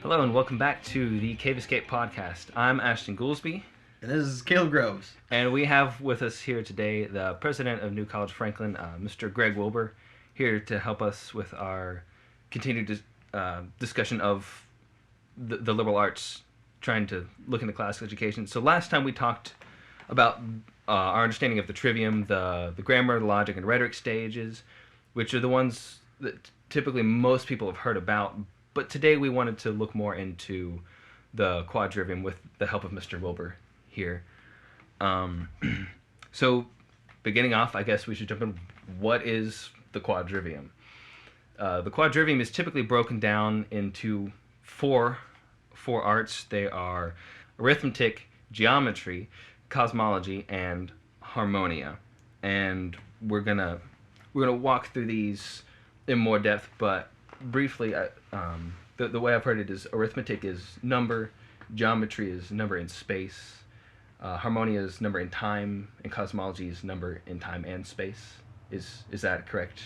Hello and welcome back to the Cave Escape podcast. I'm Ashton Goolsby. And this is Caleb Groves. And we have with us here today the president of New College Franklin, Mr. Greg Wilbur, here to help us with our continued discussion of the liberal arts, trying to look into classical education. So last time we talked about our understanding of the trivium, the grammar, the logic, and rhetoric stages, which are the ones that typically most people have heard about. But today we wanted to look more into the quadrivium with the help of Mr. Wilbur here. So beginning off, I guess we should jump in. What is the quadrivium? The quadrivium is typically broken down into four arts. They are arithmetic, geometry, cosmology, and harmonia. And we're gonna walk through these in more depth, but briefly, the way I've heard it is arithmetic is number, geometry is number in space, harmonia is number in time, and cosmology is number in time and space. Is that correct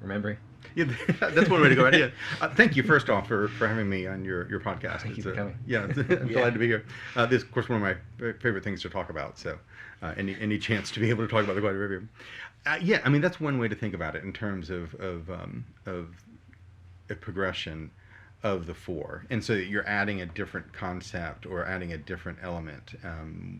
remembering? Yeah, that's one way to go. Yeah. Thank you, first off, for having me on your podcast. Thank you for coming. Yeah, I'm glad to be here. This is, of course, one of my favorite things to talk about, so any chance to be able to talk about the quadrivium. Yeah, I mean, that's one way to think about it in terms of a progression of the four. And so you're adding a different concept or adding a different element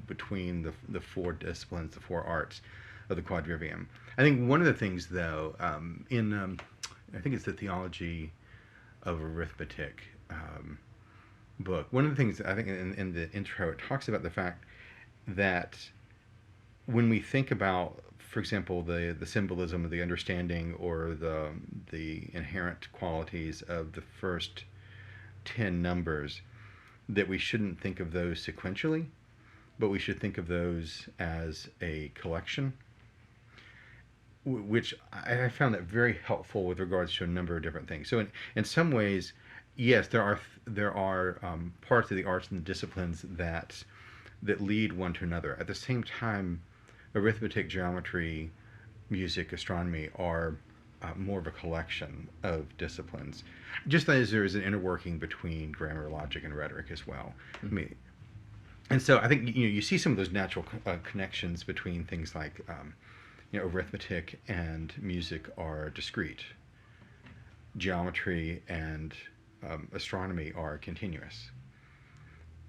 between the four disciplines, the four arts of the quadrivium. I think one of the things, though, I think it's the Theology of Arithmetic book. One of the things I think in the intro, it talks about the fact that when we think about, for example, the symbolism of the understanding or the inherent qualities of the first 10 numbers, that we shouldn't think of those sequentially, but we should think of those as a collection, which I found that very helpful with regards to a number of different things. So in some ways, yes, there are parts of the arts and the disciplines that lead one to another. At the same time, arithmetic, geometry, music, astronomy are more of a collection of disciplines, just as there is an inner working between grammar, logic, and rhetoric as well. Mm-hmm. I mean, and so I think you see some of those natural connections between things like arithmetic and music are discrete. Geometry and astronomy are continuous.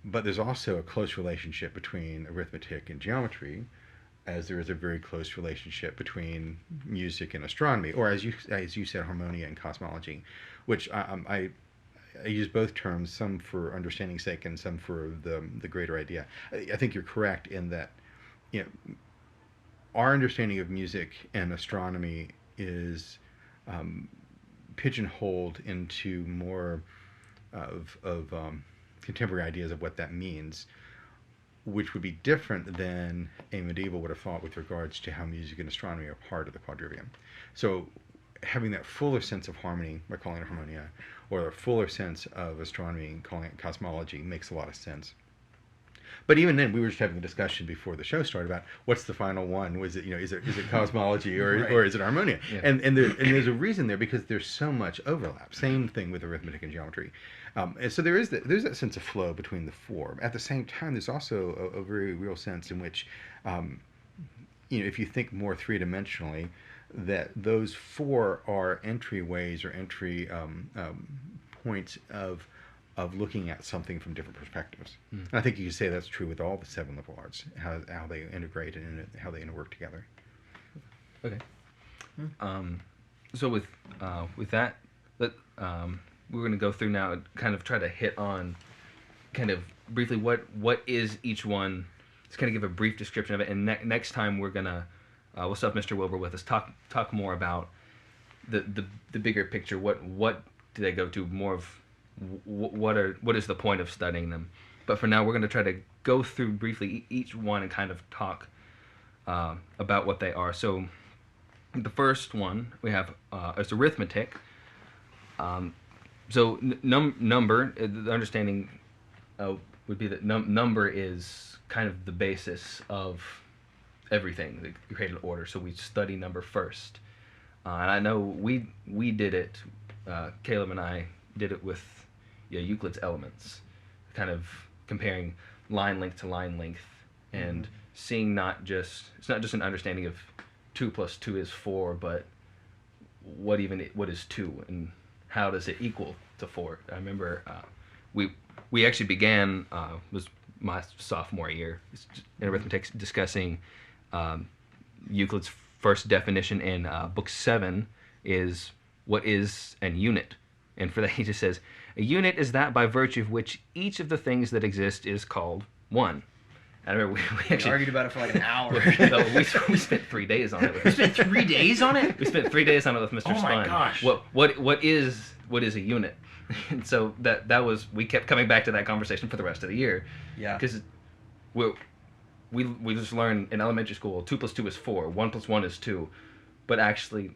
But there's also a close relationship between arithmetic and geometry, as there is a very close relationship between music and astronomy, or as you said, harmonia and cosmology, which I use both terms, some for understanding's sake and some for the greater idea. I think you're correct in that our understanding of music and astronomy is pigeonholed into more of contemporary ideas of what that means, which would be different than a medieval would have thought with regards to how music and astronomy are part of the quadrivium. So having that fuller sense of harmony by calling it harmonia, or a fuller sense of astronomy and calling it cosmology makes a lot of sense. But even then, we were just having a discussion before the show started about what's the final one. Was it, is it cosmology or right. or is it harmonia? Yeah. And there's a reason there because there's so much overlap. Same thing with arithmetic and geometry. And so there's that sense of flow between the four. At the same time, there's also a very real sense in which, if you think more three-dimensionally, that those four are entryways or entry points of looking at something from different perspectives. And I think you could say that's true with all the seven liberal arts, how they integrate and how they interwork together. Okay. So with that, we're going to go through now and kind of try to hit on kind of briefly what is each one. Just kind of give a brief description of it, and next time we're gonna we'll still have Mr. Wilbur with us talk more about the bigger picture. What do they go to? More of what is the point of studying them? But for now, we're going to try to go through briefly each one and kind of talk about what they are. So the first one we have is arithmetic. So number, the understanding would be that number is kind of the basis of everything, the created order. So we study number first. And I know we did it, Caleb and I did it with Euclid's elements, kind of comparing line length to line length, and seeing it's not just an understanding of 2 plus 2 is 4, but what is 2 and how does it equal to 4? I remember we actually began was my sophomore year in arithmetic discussing Euclid's first definition in book 7 is what is an unit, and for that he just says a unit is that by virtue of which each of the things that exist is called 1. I remember we actually argued about it for like an hour. No, we spent 3 days on it. We spent 3 days on it? We spent 3 days on it with Mr. Oh my Spine. gosh. What is a unit? And so that was, we kept coming back to that conversation for the rest of the year. Yeah. Because we just learned in elementary school 2 plus 2 is 4, 1 plus 1 is 2, but actually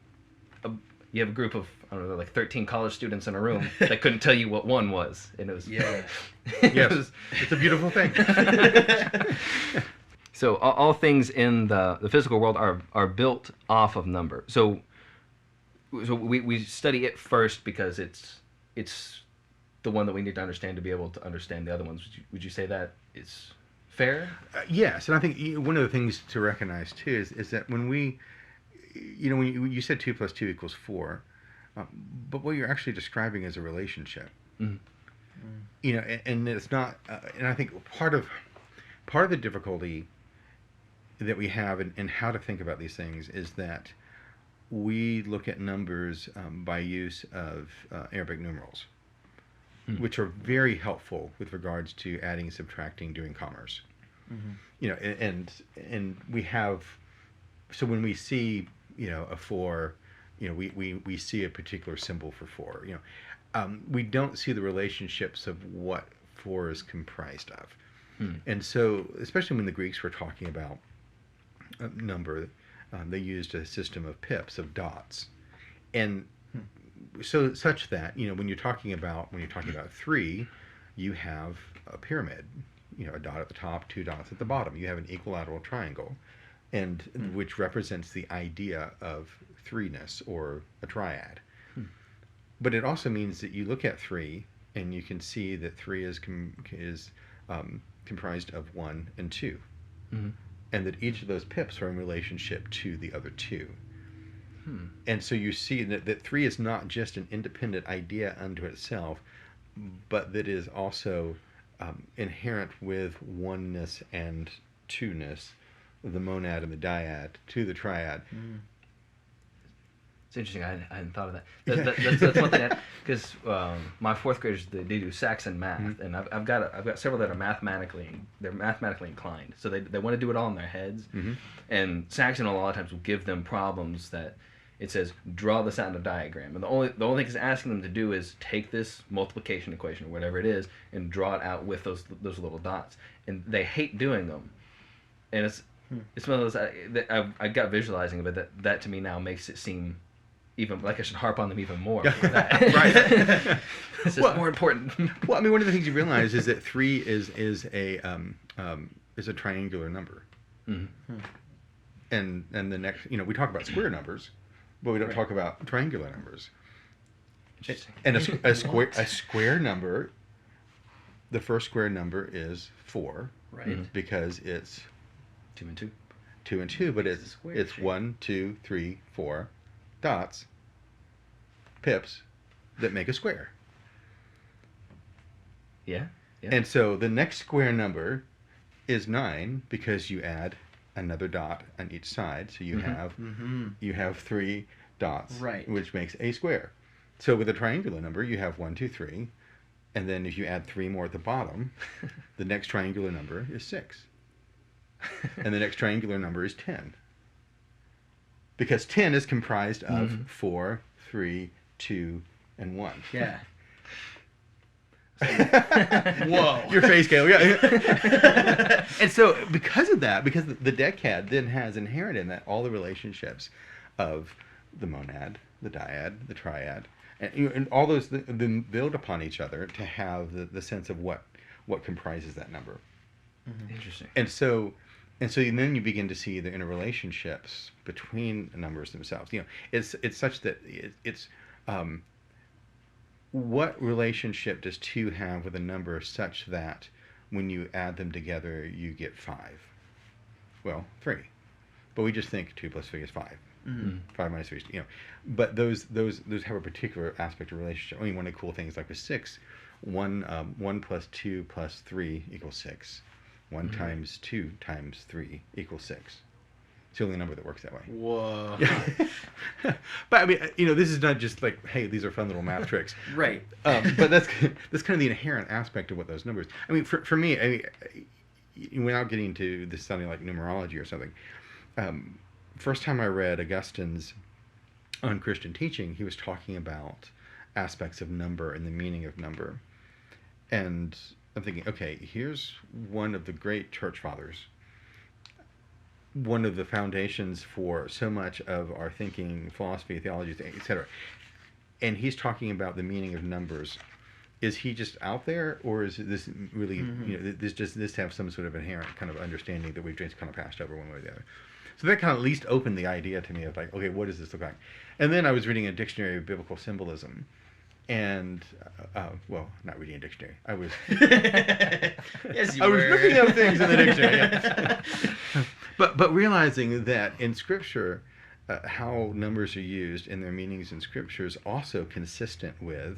you have a group of, I don't know, like 13 college students in a room that couldn't tell you what 1 was, and it was Yeah. Yes, it's a beautiful thing. So all things in the physical world are built off of number. So we study it first because it's the one that we need to understand to be able to understand the other ones. Would you say that is fair? Yes, and I think one of the things to recognize too is that when when you said 2 plus 2 equals 4, but what you're actually describing is a relationship. Mm-hmm. And it's not. And I think part of the difficulty that we have in how to think about these things is that we look at numbers by use of Arabic numerals, which are very helpful with regards to adding, subtracting, doing commerce. Mm-hmm. And we have, so when we see a 4, we see a particular symbol for 4. We don't see the relationships of what 4 is comprised of. And so, especially when the Greeks were talking about number, they used a system of pips, of dots, and so such that when you're talking about 3, you have a pyramid, a dot at the top, 2 dots at the bottom. You have an equilateral triangle, and which represents the idea of threeness or a triad. But it also means that you look at 3 and you can see that 3 is comprised of 1 and 2. Mm-hmm. And that each of those pips are in relationship to the other 2. And so you see that 3 is not just an independent idea unto itself, but that is also inherent with oneness and two-ness, the monad and the dyad, to the triad. It's interesting. I hadn't thought of that. That's one thing, because my 4th graders they do Saxon math, and I've got several that are mathematically inclined, so they want to do it all in their heads. And Saxon a lot of times will give them problems that it says draw this out in a diagram, and the only thing it's asking them to do is take this multiplication equation or whatever it is and draw it out with those little dots, and they hate doing them, and it's one of those I got visualizing of it that to me now makes it seem even like I should harp on them even more. For that. Right. It's just more important. Well, I mean, one of the things you realize is that 3 is a triangular number. Mm-hmm. And the next, we talk about square numbers, but we don't talk about triangular numbers. And a square number, the first square number is 4, right? Because it's 2 and 2. 2 and 2, but it's 1, 2, 3, 4 dots, pips, that make a square. Yeah. And so the next square number is 9 because you add another dot on each side, so you have 3 dots, right, which makes a square. So with a triangular number, you have 1, 2, 3, and then if you add 3 more at the bottom, the next triangular number is 6, and the next triangular number is 10. Because 10 is comprised of 4, 3, 2, and 1. Yeah. Whoa. Your face, Caleb. Yeah. And so because of that, because the decad then has inherent in that all the relationships of the monad, the dyad, the triad, and all those then build upon each other to have the sense of what comprises that number. Interesting. And so then you begin to see the interrelationships between numbers themselves. It's such that what relationship does 2 have with a number such that when you add them together you get 5? Well, 3. But we just think 2 plus 3 is 5. Mm-hmm. 5 minus 3 is, But those have a particular aspect of relationship. I mean, one of the cool things like with 6, 1 plus 2 plus 3 equals 6. 1 times 2 times 3 equals 6. It's the only number that works that way. Whoa. But I mean, this is not just like, hey, these are fun little math tricks. Right. But that's kind of the inherent aspect of what those numbers. I mean, for me, without getting to this sounding like numerology or something, first time I read Augustine's On Christian Teaching, he was talking about aspects of number and the meaning of number. And I'm thinking, okay, here's one of the great church fathers, one of the foundations for so much of our thinking, philosophy, theology, etc. And he's talking about the meaning of numbers. Is he just out there, or is this really, this have some sort of inherent kind of understanding that we've just kind of passed over one way or the other? So that kind of at least opened the idea to me of like, okay, what does this look like? And then I was reading a dictionary of biblical symbolism, and well, not reading a dictionary. I was Yes, you I was were. looking up things in the dictionary. Yeah. But realizing that in Scripture, how numbers are used and their meanings in Scripture is also consistent with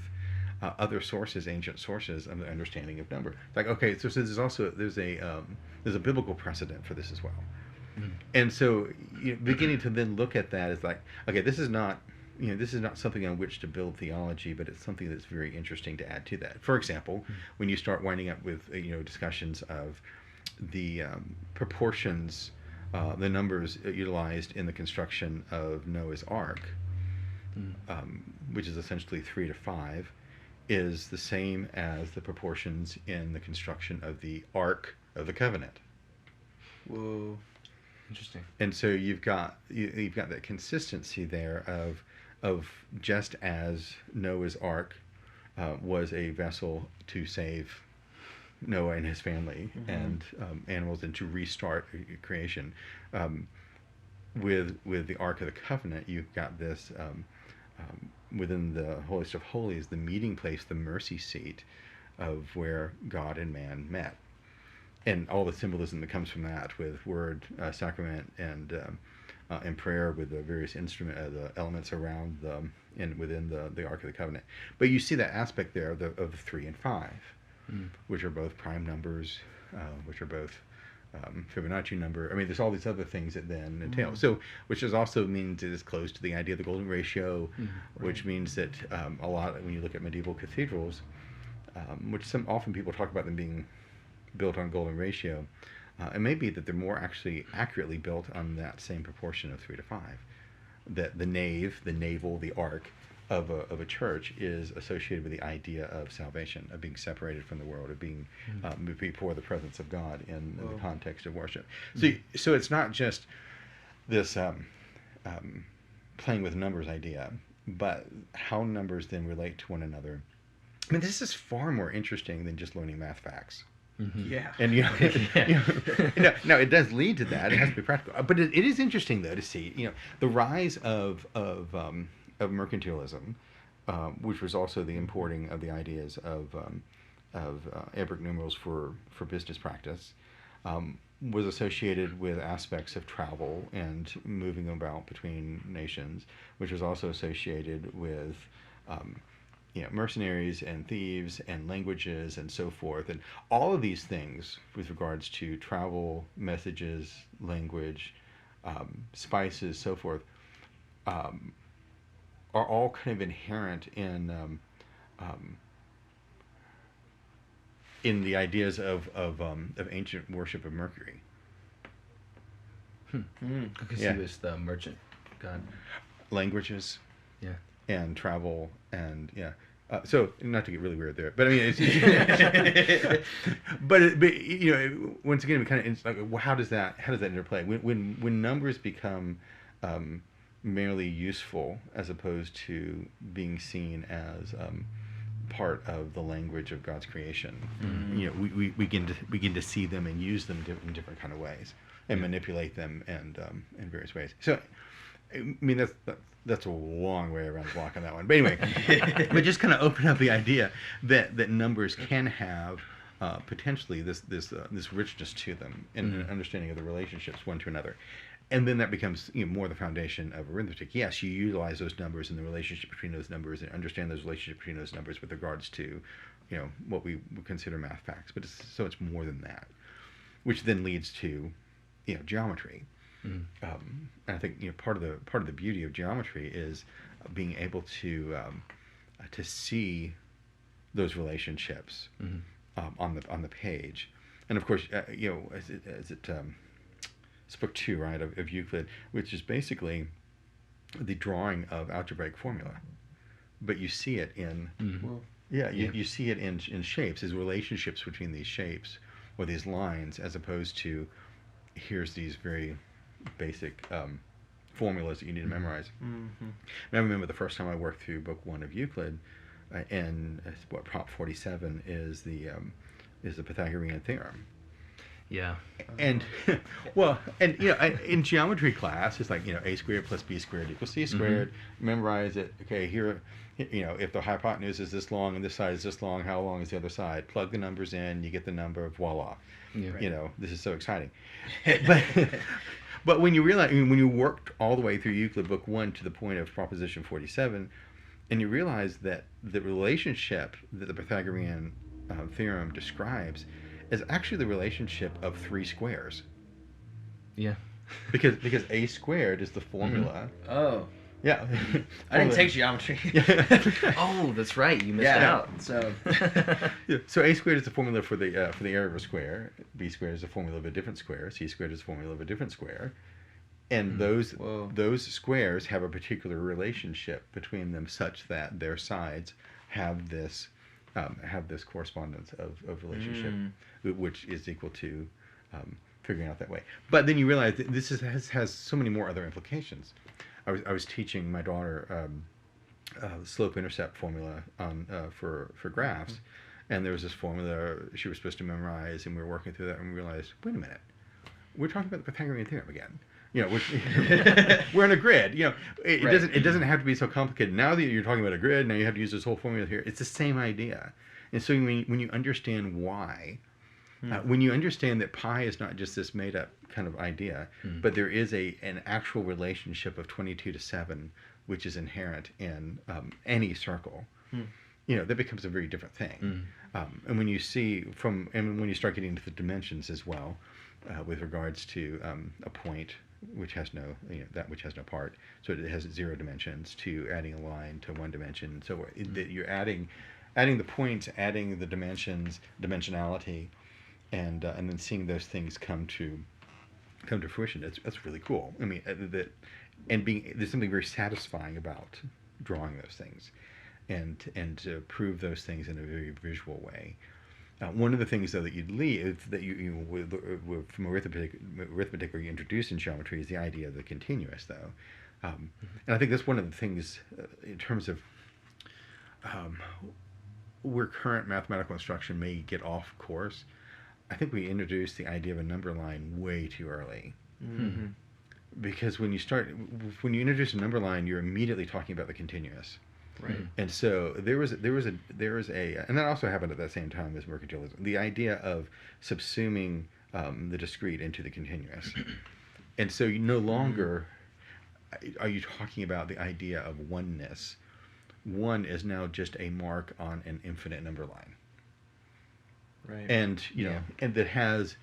other sources, ancient sources of the understanding of number. Like, okay, so there's a biblical precedent for this as well. And so beginning to then look at that as like, okay, this is not something on which to build theology, but it's something that's very interesting to add to that. For example, when you start winding up with discussions of the proportions, the numbers utilized in the construction of Noah's Ark, which is essentially 3 to 5, is the same as the proportions in the construction of the Ark of the Covenant. Whoa. Interesting. And so you've got that consistency there of just as Noah's Ark was a vessel to save Noah and his family and animals and to restart creation, with the Ark of the Covenant, you've got this within the holiest of holies, the meeting place, the mercy seat of where God and man met. And all the symbolism that comes from that, with word, sacrament, and prayer, with the various the elements around within the Ark of the Covenant. But you see that aspect there of the 3 and 5, which are both prime numbers, which are both Fibonacci number. I mean, there's all these other things that then entail. So, which also means it is close to the idea of the golden ratio, which means that a lot when you look at medieval cathedrals, which often people talk about them being built on golden ratio, it may be that they're more actually accurately built on that same proportion of 3 to 5. That the nave, the navel, the ark of a church is associated with the idea of salvation, of being separated from the world, of being before the presence of God in the context of worship. So it's not just this playing with numbers idea, but how numbers then relate to one another. I mean, this is far more interesting than just learning math facts. Yeah. And now it does lead to that. It has to be practical. But it is interesting though to see the rise of mercantilism, which was also the importing of the ideas of Arabic numerals for business practice, was associated with aspects of travel and moving about between nations, which was also associated with mercenaries and thieves and languages and so forth. And all of these things with regards to travel, messages, language, spices, so forth, are all kind of inherent in the ideas of ancient worship of Mercury. Because he was the merchant god. Languages. Yeah. And travel and so not to get really weird there, but I mean it's but once again we kind of it's like, well, how does that interplay when numbers become merely useful as opposed to being seen as part of the language of God's creation. We begin to see them and use them in different kind of ways and manipulate them and in various ways. So I mean, that's a long way around the block on that one. But anyway, but just kind of open up the idea that numbers can have potentially this richness to them in an understanding of the relationships one to another. And then that becomes more the foundation of arithmetic. Yes, you utilize those numbers and the relationship between those numbers and understand those relationships between those numbers with regards to, what we would consider math facts. But it's so much more than that, which then leads to, geometry. And I think part of the beauty of geometry is being able to see those relationships on the page. And of course, it's book 2, right, of Euclid, which is basically the drawing of algebraic formula, but you see it in you see it in shapes, as relationships between these shapes or these lines, as opposed to here's these very basic formulas that you need to memorize. And I remember the first time I worked through book 1 of Euclid, and what Prop 47 is the Pythagorean theorem. Yeah. And in geometry class, it's like a squared plus b squared equals c squared. Memorize it. Okay, here, if the hypotenuse is this long and this side is this long, how long is the other side? Plug the numbers in, you get the number. Voila. Yeah. Right. This is so exciting. But when you realize, when you worked all the way through Euclid book 1 to the point of proposition 47, and you realize that the relationship that the Pythagorean theorem describes is actually the relationship of 3 squares. Yeah. Because a squared is the formula. Oh. Yeah. I didn't take geometry. Oh, that's right. You missed out. So. So a squared is the formula for the area of a square. B squared is the formula of a different square. C squared is the formula of a different square. And those squares have a particular relationship between them, such that their sides have this correspondence of relationship, which is equal to figuring out that way. But then you realize that this has so many more other implications. I was teaching my daughter slope-intercept formula for graphs, and there was this formula she was supposed to memorize, and we were working through that, and we realized, wait a minute, we're talking about the Pythagorean theorem again. We're in a grid. It doesn't have to be so complicated. Now that you're talking about a grid, now you have to use this whole formula here. It's the same idea. And so when you understand why, when you understand that pi is not just this made up kind of idea, but there is an actual relationship of 22 to 7, which is inherent in any circle, that becomes a very different thing. And when you when you start getting into the dimensions as well, with regards to a point which has no which has no part, so it has 0 dimensions, to adding a line to 1 dimension, so that you're adding the points, adding the dimensions, dimensionality, and then seeing those things come to fruition. That's really cool. I mean, there's something very satisfying about drawing those things, and to prove those things in a very visual way. One of the things, though, that you'd leave, that from arithmetic where you introduce in geometry, is the idea of the continuous, though. And I think that's one of the things in terms of where current mathematical instruction may get off course. I think we introduced the idea of a number line way too early. Because when you introduce a number line, you're immediately talking about the continuous. Right. And so there was a, and that also happened at that same time as mercantilism. The idea of subsuming the discrete into the continuous, and so you no longer are you talking about the idea of oneness. One is now just a mark on an infinite number line. Right. And and that has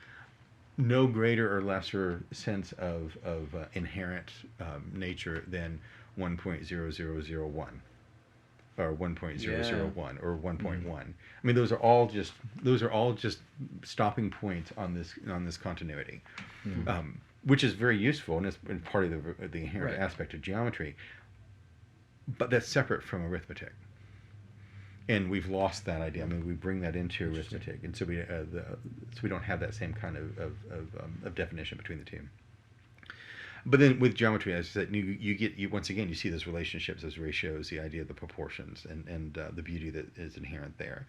no greater or lesser sense of inherent nature than 1.0001. Or 1.001 or 1.1. I mean, those are all just stopping points on this continuity, which is very useful and is part of the inherent aspect of geometry. But that's separate from arithmetic, and we've lost that idea. I mean, we bring that into arithmetic, and so we don't have that same kind of definition between the two. But then with geometry, as I said, you once again, you see those relationships, those ratios, the idea of the proportions, and the beauty that is inherent there,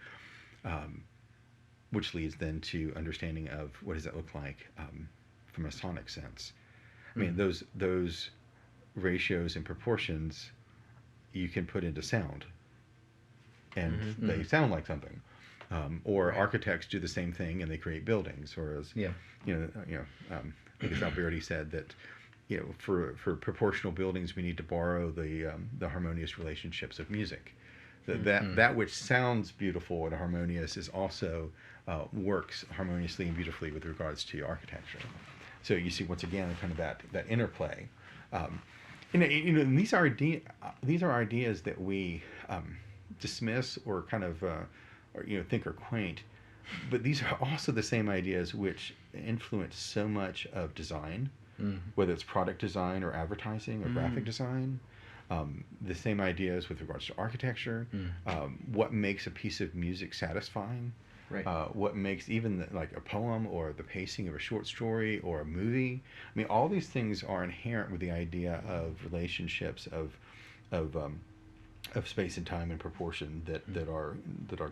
which leads then to understanding of what does that look like from a sonic sense. I mean, those ratios and proportions you can put into sound, and they sound like something. Or architects do the same thing and they create buildings. Or as I think it's Alberti said that for proportional buildings we need to borrow the harmonious relationships of music. That which sounds beautiful and harmonious is also works harmoniously and beautifully with regards to architecture. So you see once again kind of that interplay. And these are ideas that we dismiss or kind of think are quaint, but these are also the same ideas which influence so much of design, whether it's product design or advertising or graphic design. The same ideas with regards to architecture. What makes a piece of music satisfying? Right. What makes even like a poem or the pacing of a short story or a movie? I mean, all these things are inherent with the idea of relationships of space and time and proportion that are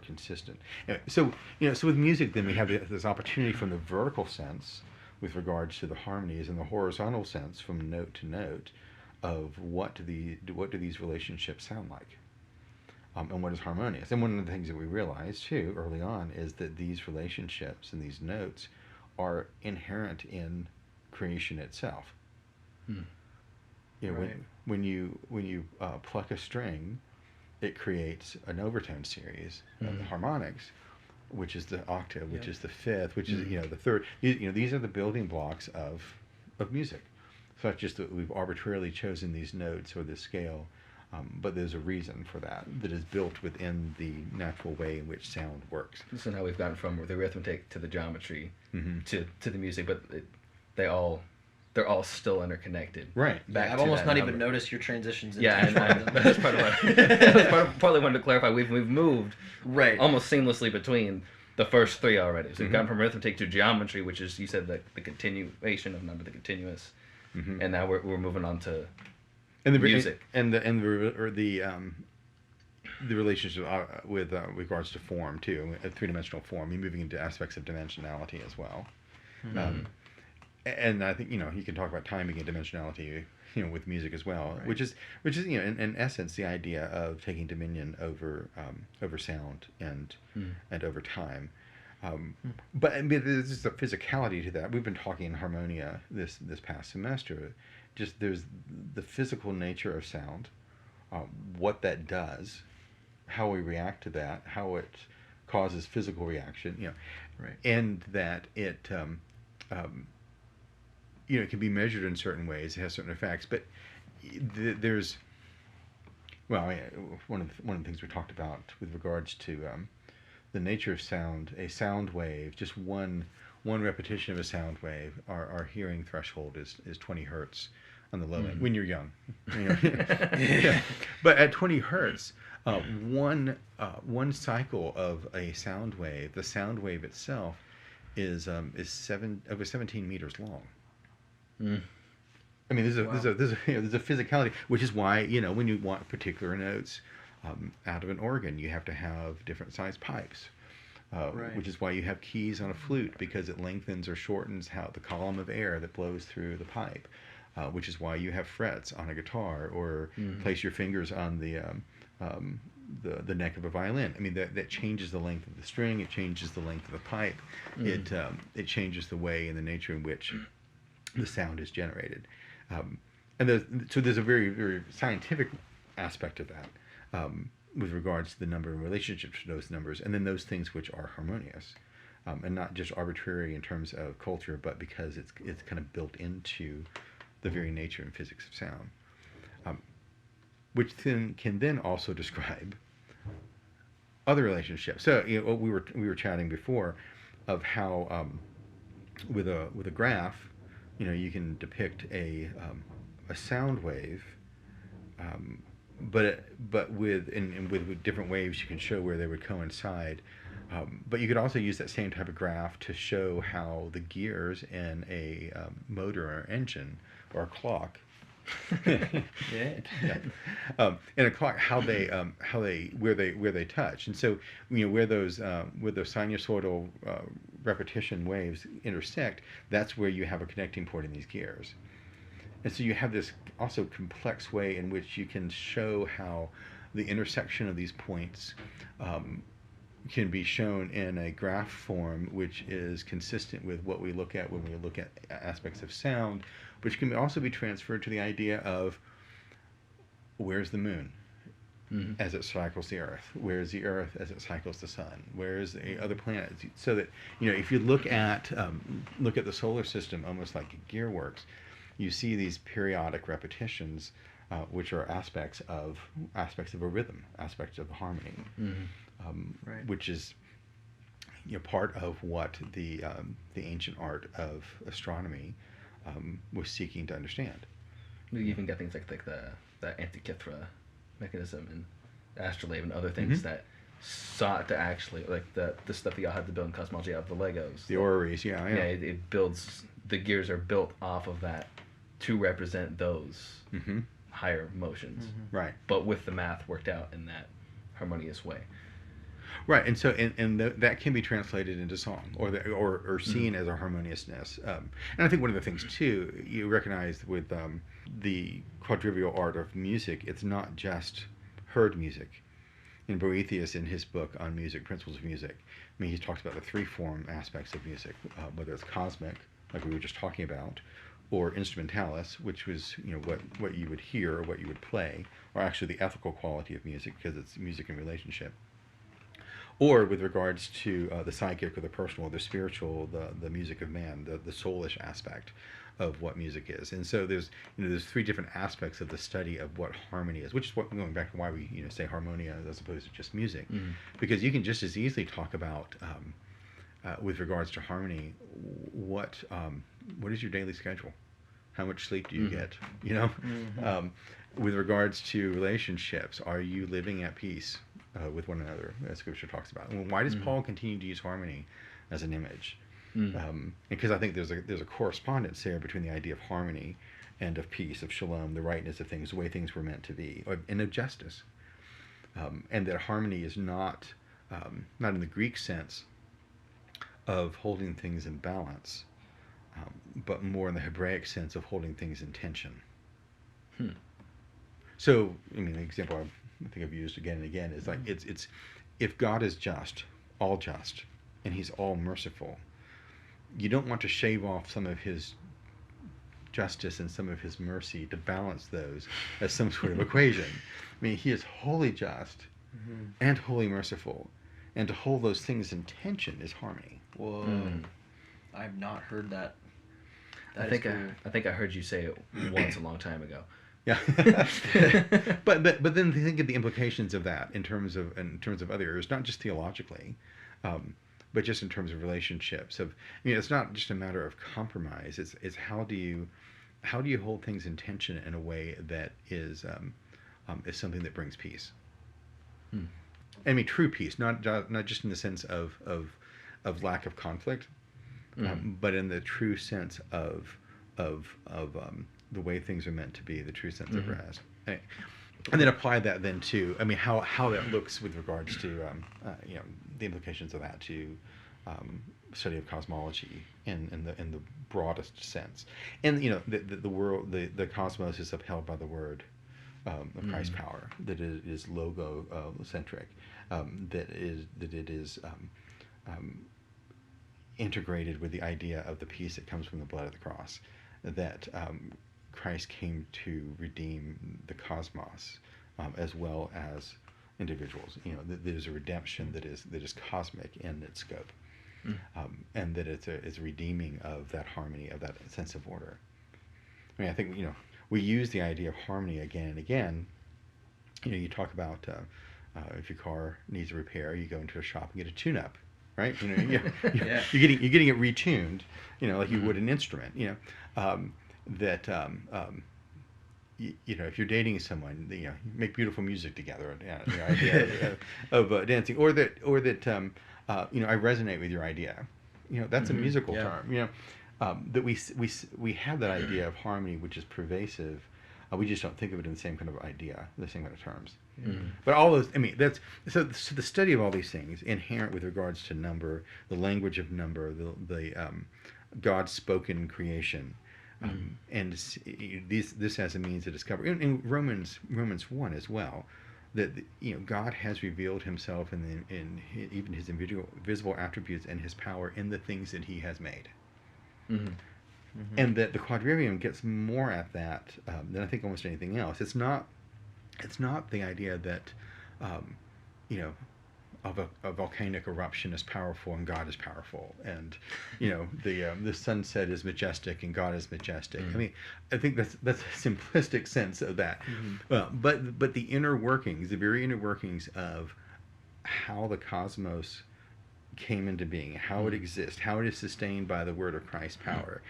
consistent. Anyway, so with music, then we have this opportunity from the vertical sense with regards to the harmonies, and the horizontal sense from note to note of what do these relationships sound like. And what is harmonious. And one of the things that we realized too early on is that these relationships and these notes are inherent in creation itself. When you pluck a string, it creates an overtone series of harmonics, which is the octave, which is the fifth, which is the third. These are the building blocks of music. It's not just that we've arbitrarily chosen these notes or this scale. But there's a reason for that is built within the natural way in which sound works. This is how we've gotten from the arithmetic to the geometry to the music, but they're all still interconnected. Right. I've almost not even noticed your transitions. Yeah, and that's part of what partly wanted to clarify. We've moved almost seamlessly between the first three already. So we've gone from arithmetic to geometry, which is, you said, the continuation of number, the continuous, and now we're moving on to music and the relationship with regards to form too, a three-dimensional form. You're moving into aspects of dimensionality as well, and I think you can talk about timing and dimensionality, with music as well, which is in essence the idea of taking dominion over sound and over time. But there's just a physicality to that. We've been talking in Harmonia this past semester. Just there's the physical nature of sound, what that does, how we react to that, how it causes physical reaction, and that it it can be measured in certain ways. It has certain effects, but there's one of the things we talked about with regards to the nature of sound. A sound wave, just one repetition of a sound wave, our hearing threshold is 20 hertz on the low end when you're young. But at 20 hertz, one cycle of a sound wave, the sound wave itself is over 17 meters long. I mean, there's a physicality, which is why when you want particular notes out of an organ, you have to have different sized pipes. Which is why you have keys on a flute, because it lengthens or shortens the column of air that blows through the pipe. Which is why you have frets on a guitar, or place your fingers on the neck of a violin. I mean, that changes the length of the string. It changes the length of the pipe. It changes the way and the nature in which the sound is generated. And so there's a very, very scientific aspect of that. With regards to the number and relationships to those numbers, and then those things which are harmonious, and not just arbitrary in terms of culture, but because it's kind of built into the very nature and physics of sound, which then can also describe other relationships. So we were chatting before of how with a graph, you can depict a sound wave. But with different waves, you can show where they would coincide. But you could also use that same type of graph to show how the gears in a motor or engine or a clock, in a clock, where they touch. And so where those sinusoidal repetition waves intersect, that's where you have a connecting point in these gears. And so you have this also complex way in which you can show how the intersection of these points can be shown in a graph form, which is consistent with what we look at when we look at aspects of sound, which can also be transferred to the idea of where's the moon as it cycles the Earth, where's the Earth as it cycles the sun, where's the other planets, so that if you look at the solar system almost like gearworks, you see these periodic repetitions, which are aspects of a rhythm, aspects of a harmony, Right. which is part of what the ancient art of astronomy was seeking to understand. You even get things like the Antikythera mechanism and astrolabe and other things that sought to actually, like the stuff that y'all had to build in Cosmology out of the Legos. The orreries, yeah. It builds, the gears are built off of that to represent those higher motions. Right. But with the math worked out in that harmonious way. Right, and so that can be translated into song, or seen as a harmoniousness. And I think one of the things too you recognize with the quadrivial art of music, it's not just heard music. In Boethius, in his book on music, Principles of Music, he talks about the three form aspects of music, whether it's cosmic, like we were just talking about, or instrumentalis, which was what you would hear or what you would play, or actually the ethical quality of music because it's music in relationship. Or with regards to the psychic or the personal or the spiritual, the music of man, the soulish aspect of what music is. And so there's three different aspects of the study of what harmony is, which is what, going back to why we say harmonia as opposed to just music, because you can just as easily talk about with regards to harmony, what is your daily schedule? How much sleep do you get? With regards to relationships, are you living at peace with one another, as Scripture talks about? And why does Paul continue to use harmony as an image? Because I think there's a correspondence there between the idea of harmony and of peace, of shalom, the rightness of things, the way things were meant to be, and of justice. And that harmony is not in the Greek sense of holding things in balance, but more in the Hebraic sense of holding things in tension. So, the example I think I've used again and again is like it's if God is just, and He's all merciful, you don't want to shave off some of His justice and some of His mercy to balance those as some sort of equation. He is wholly just and wholly merciful, and to hold those things in tension is harmony. Whoa, I've not heard that. I think I heard you say it once a long time ago. Yeah, but then think of the implications of that in terms of other areas, not just theologically, but just in terms of relationships. It's not just a matter of compromise. It's how do you hold things in tension in a way that is something that brings peace. True peace, not just in the sense of lack of conflict, but in the true sense of the way things are meant to be, the true sense of rest. And then apply that then to, how that looks with regards to, the implications of that to study of cosmology in the broadest sense. And, the world, the cosmos is upheld by the word of Christ's power, that it is logo-centric, that it is integrated with the idea of the peace that comes from the blood of the cross, that Christ came to redeem the cosmos as well as individuals. There's a redemption that is cosmic in its scope, and that it's a redeeming of that harmony, of that sense of order. I think we use the idea of harmony again and again. You talk about if your car needs a repair, you go into a shop and get a tune-up, right? You're getting it retuned, like you would an instrument. If you're dating someone, you make beautiful music together. The idea of dancing, or that I resonate with your idea. That's a musical term. That we have that idea of harmony, which is pervasive. We just don't think of it in the same kind of idea, the same kind of terms. But all those, that's so the study of all these things inherent with regards to number, the language of number, the God's spoken creation, And this as a means of discovery. In Romans 1 as well, that God has revealed Himself in even His invisible attributes and His power in the things that He has made. And that the Quadrivium gets more at that than I think almost anything else. It's not the idea that a volcanic eruption is powerful and God is powerful, and the sunset is majestic and God is majestic. I mean, I think that's a simplistic sense of that. But the inner workings, the very inner workings of how the cosmos came into being, how it exists, how it is sustained by the word of Christ's power,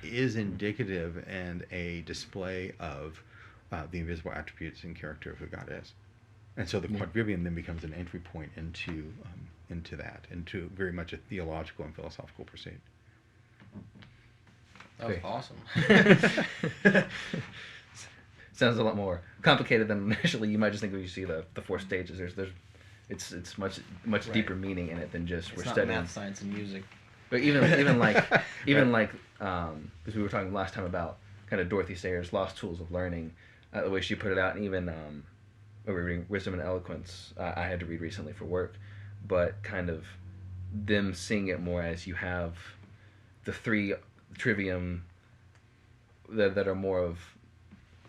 is indicative and a display of the invisible attributes and character of who God is. And so the Quadrivium then becomes an entry point into that, into very much a theological and philosophical pursuit. That was awesome. Sounds a lot more complicated than initially you might just think when you see the 4 stages. It's much deeper meaning in it than just it's we're not studying math, science, and music. But even like because we were talking last time about kind of Dorothy Sayers' Lost Tools of Learning, the way she put it out, and even we were reading Wisdom and Eloquence. I had to read recently for work, but kind of them seeing it more as you have the 3 trivium that are more of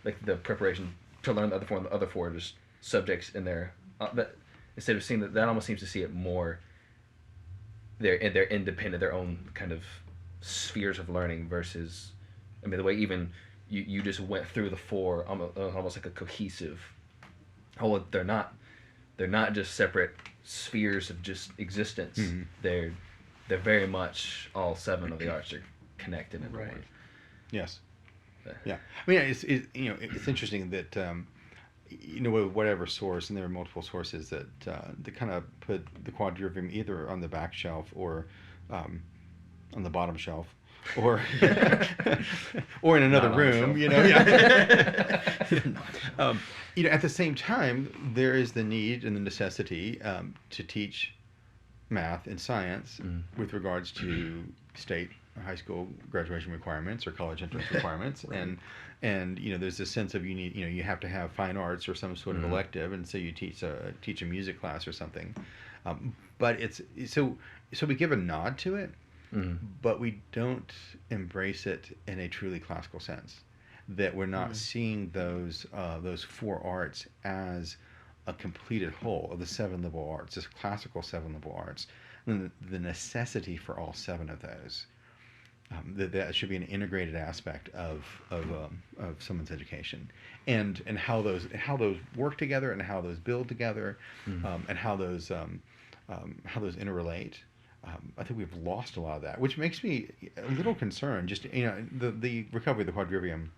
like the preparation to learn the other 4, and the other 4 are just subjects in there. But instead of seeing that almost seems to see it more. They're independent, their own kind of spheres of learning versus, I mean, the way even you just went through the 4 almost like a cohesive whole. They're not just separate spheres of just existence. They're very much all 7 of the arts are connected in right. one. Yes. Yeah. I mean, it's interesting that with whatever source, and there are multiple sources that kind of put the Quadrivium either on the back shelf or on the bottom shelf, or or in another room. At the same time, there is the need and the necessity to teach math and science with regards to state high school graduation requirements or college entrance requirements. Right. And there's this sense of you have to have fine arts or some sort of elective, and so you teach a music class or something. But it's so we give a nod to it, but we don't embrace it in a truly classical sense. That we're not seeing those 4 arts as a completed whole of the 7 liberal arts, this classical 7 liberal arts, and the necessity for all 7 of those. That should be an integrated aspect of someone's education, and how those work together, and how those build together, and how those interrelate. I think we've lost a lot of that, which makes me a little concerned. Just the recovery of the Quadrivium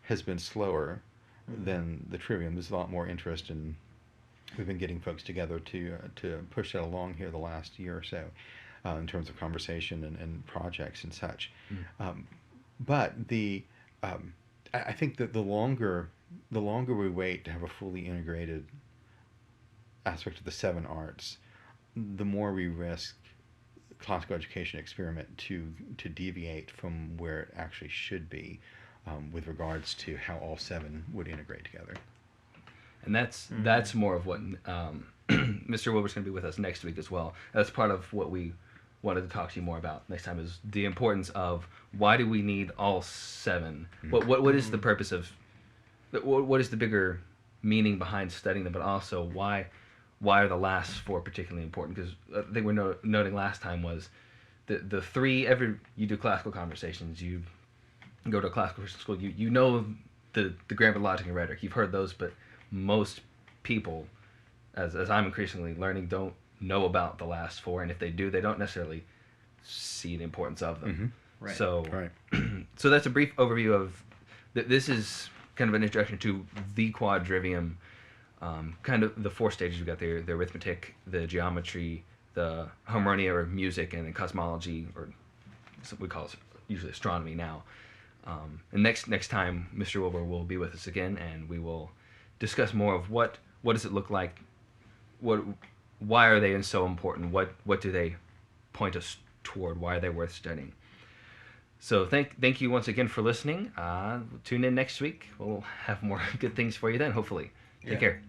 has been slower than the Trivium. There's a lot more interest, and we've been getting folks together to push that along here the last year or so. In terms of conversation and projects and such. But I think that the longer we wait to have a fully integrated aspect of the 7 arts, the more we risk classical education experiment to deviate from where it actually should be with regards to how all 7 would integrate together. And that's more of what Mr. Wilbur's going to be with us next week as well. That's part of what we wanted to talk to you more about next time, is the importance of why do we need all 7? What is the purpose of, what is the bigger meaning behind studying them, but also why are the last 4 particularly important? Because I think we're noting last time was the 3, you do classical conversations, you go to a classical Christian school, you know the grammar, logic, and rhetoric, you've heard those, but most people, as I'm increasingly learning, don't know about the last 4, and if they do, they don't necessarily see the importance of them. Right. So that's a brief overview of this is kind of an introduction to the Quadrivium, kind of the 4 stages we got there: the arithmetic, the geometry, the harmonia or music, and then cosmology, or we call it usually astronomy now. And next time, Mr. Wilbur will be with us again, and we will discuss more of what does it look like, why are they so important, what do they point us toward, why are they worth studying. So thank you once again for listening. Tune in next week. We'll have more good things for you then, hopefully. Take care.